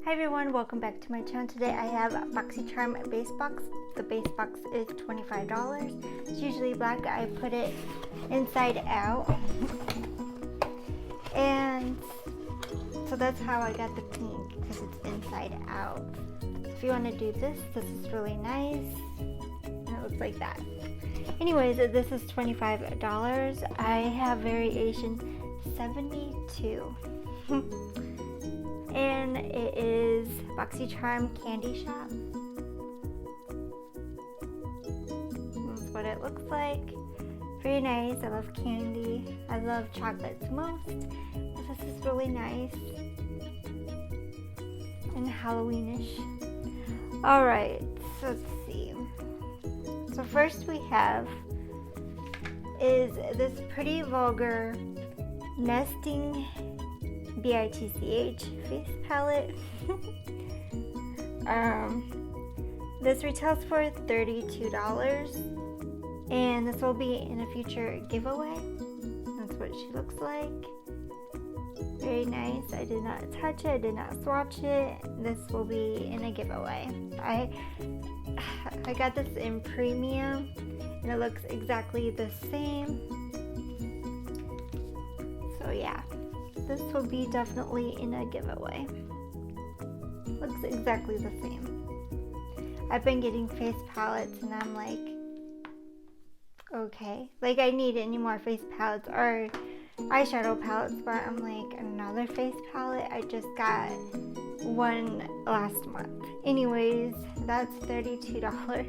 Hi everyone, welcome back to my channel. Today I have Boxycharm base box. The base box is $25. It's usually black. I put it inside out. And so that's how I got the pink, because it's inside out. If you want to do this is really nice. And it looks like that. Anyways, this is $25. I have variation 72. And it is Boxycharm Candy Shop. That's what it looks like. Very nice. I love candy. I love chocolates most. But this is really nice and Halloweenish. Alright, so let's see. So first we have is this Pretty Vulgar Nesting BITCH face palette. This retails for $32, and this will be in a future giveaway. That's what she looks like. Very nice. I did not touch it, I did not swatch it. This will be in a giveaway. I got this in premium, and it looks exactly the same. So yeah. This will be definitely in a giveaway. Looks exactly the same. I've been getting face palettes and I'm like, okay. Like I need any more face palettes or eyeshadow palettes, but I'm like, another face palette? I just got one last month. Anyways, that's $32.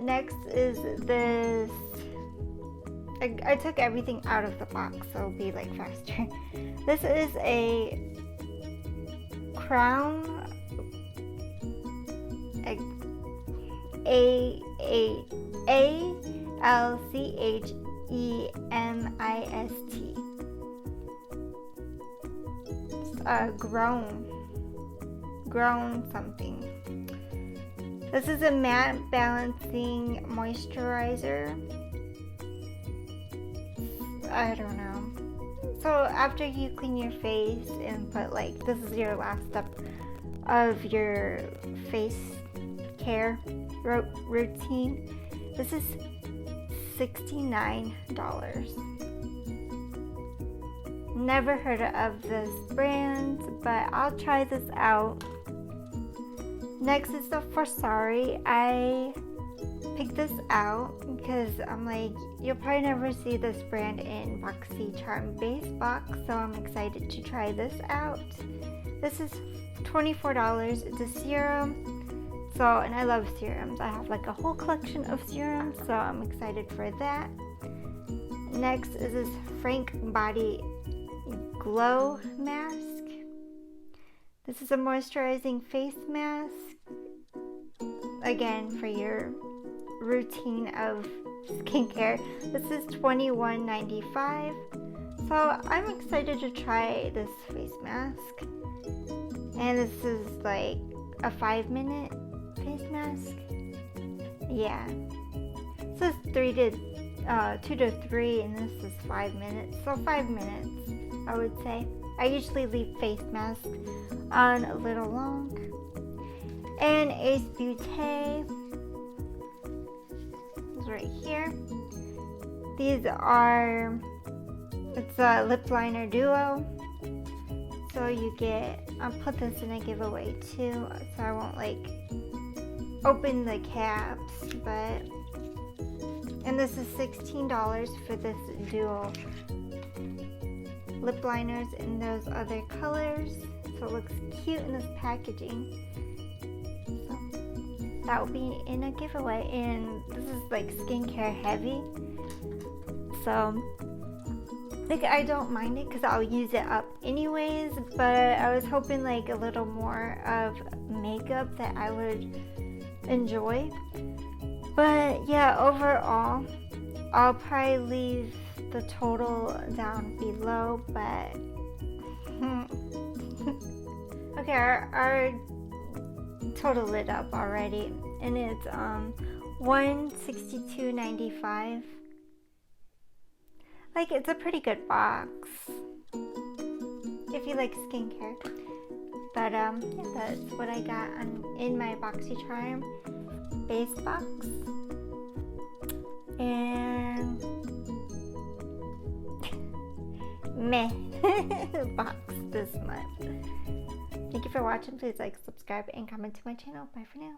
Next is this. I took everything out of the box, so it'll be like faster. This is a crown, ALCHEMIST. Grown something. This is a matte balancing moisturizer. I don't know. So after you clean your face and put like, this is your last step of your face care routine, this is $69. Never heard of this brand, but I'll try this out. Next is the Forsari. I picked this out because I'm like, you'll probably never see this brand in Boxycharm base box, so I'm excited to try this out. This is $24. It's a serum. So, and I love serums. I have like a whole collection of serums, so I'm excited for that. Next is this Frank Body Glow Mask. This is a moisturizing face mask. Again, for your routine of skincare. This is $21.95. So I'm excited to try this face mask. And this is like a 5-minute face mask. Yeah. This is 2 to 3, and this is 5 minutes. So 5 minutes, I would say. I usually leave face masks on a little long. And Ace Beauté. Right here. These are, it's a lip liner duo. So you get, I'll put this in a giveaway too, so I won't like open the caps, but, and this is $16 for this duo lip liners in those other colors. So it looks cute in this packaging. That will be in a giveaway, and this is like skincare heavy, so like I don't mind it because I'll use it up anyways, but I was hoping like a little more of makeup that I would enjoy. But yeah, overall I'll probably leave the total down below, but okay, our total lit up already, and it's $162.95. Like, it's a pretty good box if you like skincare. But yeah, that's what I got in my Boxycharm base box. And meh box this month. Thank you for watching. Please like, subscribe, and comment to my channel. Bye for now.